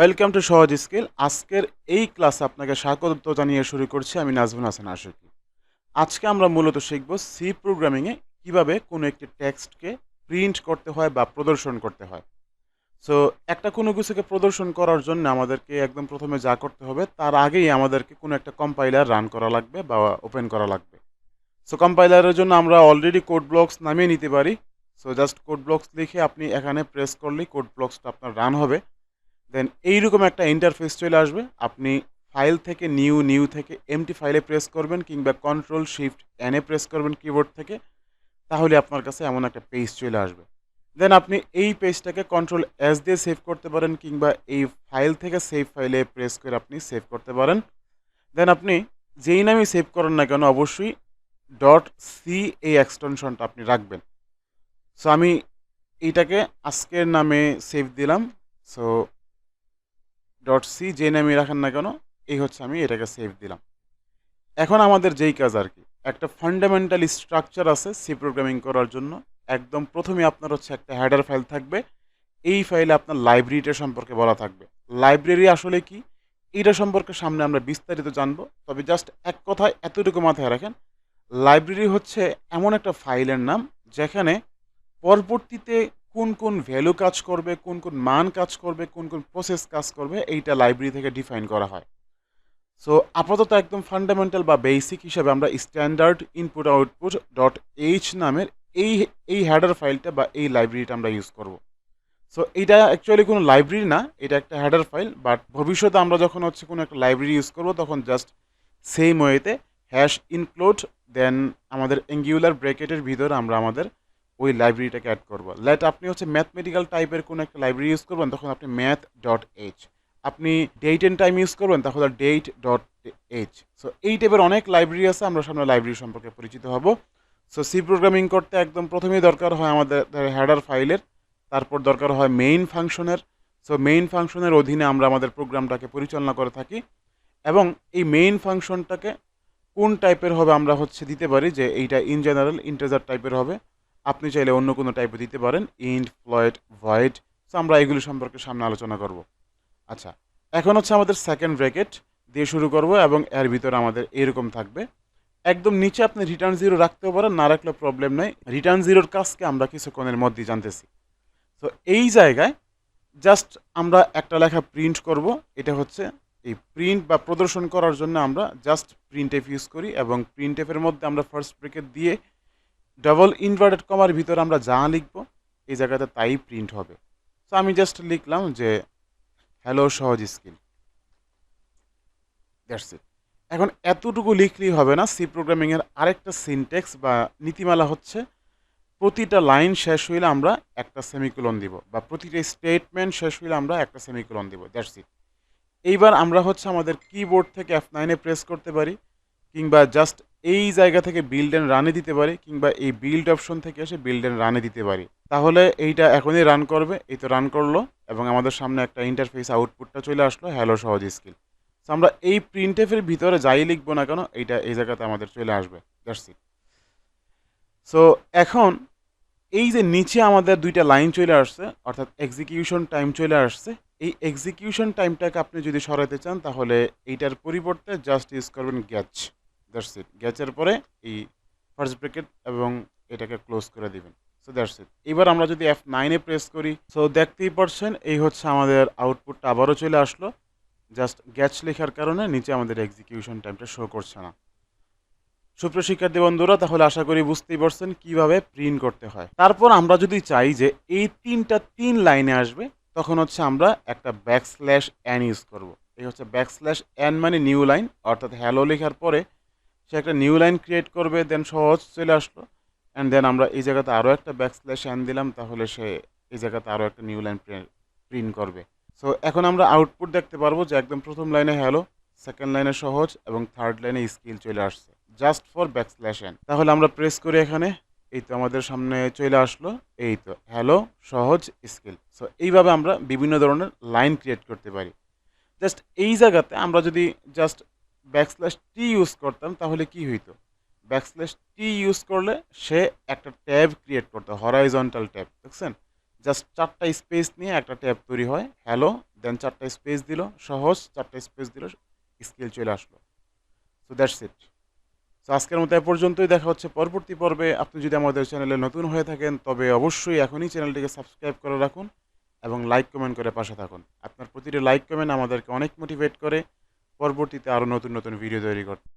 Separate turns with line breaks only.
Welcome to সহজ skill. আজকের এই ক্লাসে আপনাকে স্বাগত জানিয়ে শুরু করছি আমি নাজমুল হাসান আশেকি। আজকে আমরা মূলত শিখব সি প্রোগ্রামিংয়ে কিভাবে কোনো একটি টেক্সটকে প্রিন্ট করতে হয় বা প্রদর্শন করতে হয়। সো একটা কোনো কিছুকে প্রদর্শন করার জন্য আমাদেরকে একদম প্রথমে যা করতে হবে তার আগেই আমাদেরকে কোনো একটা কম্পাইলার রান করা লাগবে বা ওপেন করা লাগবে। সো কম্পাইলারের জন্য আমরা অলরেডি কোড ব্লকস নামিয়ে নিতে পারি। সো জাস্ট কোড ব্লকস লিখে আপনি এখানে প্রেস করলেই কোড ব্লকসটা আপনার রান হবে। দেন এইরকম একটা ইন্টারফেস চলে আসবে। আপনি ফাইল থেকে নিউ থেকে এমটি ফাইলে প্রেস করবেন কিংবা কন্ট্রোল শিফট এনে প্রেস করবেন কিবোর্ড থেকে, তাহলে আপনার কাছে এমন একটা পেজ চলে আসবে। দেন আপনি এই পেজটাকে কন্ট্রোল এস দিয়ে সেভ করতে পারেন কিংবা এই ফাইল থেকে সেভ ফাইলে প্রেস করে আপনি সেভ করতে পারেন। দেন আপনি যেই নামে সেভ করেন না কেন অবশ্যই ডট সি এই এক্সটেনশনটা আপনি রাখবেন। সো আমি এইটাকে আজকের নামে সেভ দিলাম। সো ডট সি যে নামে রাখেন না কেন, এই হচ্ছে আমি এটাকে সেভ দিলাম। এখন আমাদের যেই কাজ আর কি, একটা ফান্ডামেন্টাল স্ট্রাকচার আছে সি প্রোগ্রামিং করার জন্য। একদম প্রথমে আপনার হচ্ছে একটা হেডার ফাইল থাকবে। এই ফাইলে আপনার লাইব্রেরিটা সম্পর্কে বলা থাকবে। লাইব্রেরি আসলে কি, এটা সম্পর্কে সামনে আমরা বিস্তারিত জানবো। তবে জাস্ট এক কথায় এতটুকু মাথায় রাখেন, লাইব্রেরি হচ্ছে এমন একটা ফাইলের নাম যেখানে পরবর্তীতে কোন কোন ভ্যালু কাজ করবে, কোন কোন মান কাজ করবে, কোন কোন প্রসেস কাজ করবে, এইটা লাইব্রেরি থেকে ডিফাইন করা হয়। সো আপাতত একদম ফান্ডামেন্টাল বা বেসিক হিসাবে আমরা standard input output dot H নামের এই এই হেডার ফাইলটা বা এই লাইব্রেরিটা আমরা ইউজ করব। সো এটা অ্যাকচুয়ালি কোনো লাইব্রেরি না, এটা একটা হেডার ফাইল। বাট ভবিষ্যতে আমরা যখন হচ্ছে কোনো একটা লাইব্রেরি ইউজ করব তখন জাস্ট সেম ওয়েতে হ্যাশ ইনক্লুড দেন আমাদের অ্যাঙ্গুলার ব্র্যাকেটের ভিতরে আমরা আমাদের ওই লাইব্রেরিটাকে অ্যাড করবো। লেট আপনি হচ্ছে ম্যাথমেটিক্যাল টাইপের কোনো একটা লাইব্রেরি ইউজ করবেন, তখন আপনি ম্যাথ ডট এইচ। আপনি ডেট অ্যান্ড টাইম ইউজ করবেন, তাহলে ডেট ডট এইচ। সো এই টাইপের অনেক লাইব্রেরি আছে, আমরা সামনে লাইব্রেরি সম্পর্কে পরিচিত হব। সো সি প্রোগ্রামিং করতে একদম প্রথমেই দরকার হয় আমাদের হেডার ফাইলের, তারপর দরকার হয় মেইন ফাংশনের। সো মেইন ফাংশনের অধীনে আমরা আমাদের প্রোগ্রামটাকে পরিচালনা করে থাকি, এবং এই মেইন ফাংশনটাকে কোন টাইপের হবে আমরা হচ্ছে দিতে পারি যে এইটা ইন জেনারেল ইন্টিজার টাইপের হবে। আপনি চাইলে অন্য কোনো টাইপে দিতে পারেন, ইন্ট, ফ্লয়েট, ভয়েড। সো আমরা এগুলি সম্পর্কে সামনে আলোচনা করব। আচ্ছা, এখন হচ্ছে আমাদের সেকেন্ড ব্র্যাকেট দিয়ে শুরু করব, এবং এর ভিতরে আমাদের এরকম থাকবে। একদম নিচে আপনি রিটার্ন জিরো রাখতেও পারেন, না রাখলে প্রবলেম নাই। রিটার্ন জিরোর কাজকে আমরা কিছুক্ষণের মধ্যেই জানতেছি। তো এই জায়গায় জাস্ট আমরা একটা লেখা প্রিন্ট করব। এটা হচ্ছে এই প্রিন্ট বা প্রদর্শন করার জন্য আমরা জাস্ট প্রিন্ট এফ ইউজ করি, এবং প্রিন্ট এফের মধ্যে আমরা ফার্স্ট ব্র্যাকেট দিয়ে ডাবল ইনভার্টেড কমার ভিতরে আমরা যা লিখবো এই জায়গাতে তাই প্রিন্ট হবে। তো আমি জাস্ট লিখলাম যে হ্যালো সহজ স্কিল, দ্যাটস ইট। এখন এতটুকু লিখলেই হবে না, সি প্রোগ্রামিংয়ের আরেকটা সিনটেক্স বা নীতিমালা হচ্ছে প্রতিটা লাইন শেষ হইলে আমরা একটা সেমিকোলন দিব, বা প্রতিটা স্টেটমেন্ট শেষ হইলে আমরা একটা সেমিকোলন দিব, দ্যাটস ইট। এইবার আমরা হচ্ছে আমাদের কিবোর্ড থেকে F9 প্রেস করতে পারি, কিংবা জাস্ট এই জায়গা থেকে বিল্ড অ্যান্ড রানে দিতে পারি, কিংবা এই বিল্ড অপশন থেকে এসে বিল্ড অ্যান্ড রানে দিতে পারি। তাহলে এইটা এখনই রান করবে। এই তো রান করলো, এবং আমাদের সামনে একটা ইন্টারফেস আউটপুটটা চলে আসলো, হ্যালো সহজ স্কিল। তো আমরা এই প্রিন্টএফের ভিতরে যাই লিখবো না কেন, এইটা এই জায়গাতে আমাদের চলে আসবে, দ্যাটস ইট। সো এখন এই যে নিচে আমাদের দুইটা লাইন চলে আসছে, অর্থাৎ এক্সিকিউশন টাইম চলে আসছে। এই এক্সিকিউশন টাইমটাকে আপনি যদি সরাতে চান, তাহলে এইটার পরিবর্তে জাস্ট ইউজ করবেন গ্যাচ, দ্যাটস ইট। গ্যাচের পরে এই ফার্স্ট ব্র্যাকেট এবং এটাকে ক্লোজ করে দিবেন। So that's it. এবার আমরা যদি F9 প্রেস করি, সো দেখতেই পারছেন এই হচ্ছে আমাদের আউটপুটটা আবারও চলে আসলো। জাস্ট গ্যাচ লেখার কারণে নিচে আমাদের এক্সিকিউশন টাইমটা শো করছে না। সুপ্রিয় শিক্ষার্থী বন্ধুরা, তাহলে আশা করি বুঝতেই পারছেন কিভাবে প্রিন্ট করতে হয়। তারপর আমরা যদি চাই যে এই তিন লাইনে আসবে, তখন হচ্ছে আমরা একটা ব্যাকস্ল্যাশ এন ইউজ করব। এই হচ্ছে ব্যাকস্ল্যাশ এন মানে নিউ লাইন, অর্থাৎ হ্যালো লেখার পরে সে একটা নিউ লাইন ক্রিয়েট করবে। দেন সহজ চলে আসলো, অ্যান্ড দেন আমরা এই জায়গাতে আরও একটা ব্যাকস্ল্যাশ এন দিলাম, তাহলে সে এই জায়গাতে আরও একটা নিউ লাইন প্রিন্ট করবে। সো এখন আমরা আউটপুট দেখতে পারবো যে একদম প্রথম লাইনে হ্যালো, সেকেন্ড লাইনে সহজ, এবং থার্ড লাইনে স্কিল চলে আসছে জাস্ট ফর ব্যাকস্ল্যাশ এন। তাহলে আমরা প্রেস করি এখানে, এই তো আমাদের সামনে চলে আসলো, এই তো হ্যালো সহজ স্কিল। সো এইভাবে আমরা বিভিন্ন ধরনের লাইন ক্রিয়েট করতে পারি। জাস্ট এই জায়গাতে আমরা যদি জাস্ট ব্যাকস্ল্যাশ টি ইউজ করতাম, তাহলে কি হইতো? ব্যাকস্ল্যাশ টি ইউজ করলে সে একটা ট্যাব ক্রিয়েট করতো, হরাইজন্টাল ট্যাব, দেখছেন? জাস্ট 4টা স্পেস নিয়ে একটা ট্যাব তৈরি হয়, হ্যালো, দেন 4টা স্পেস দিল সহজ, 4টা স্পেস দিল স্কিল চলে আসলো। So that's it. সো আজকের মতো এ পর্যন্তই, দেখা হচ্ছে পরবর্তী পর্বে। আপনি যদি আমাদের চ্যানেলে নতুন হয়ে থাকেন তবে অবশ্যই এখনই চ্যানেলটিকে সাবস্ক্রাইব করে রাখুন এবং লাইক কমেন্ট করে পাশে থাকুন। আপনার প্রতিটি লাইক কমেন্ট আমাদেরকে অনেক মোটিভেট করে পরবর্তীতে আরও নতুন নতুন ভিডিও তৈরি করতে।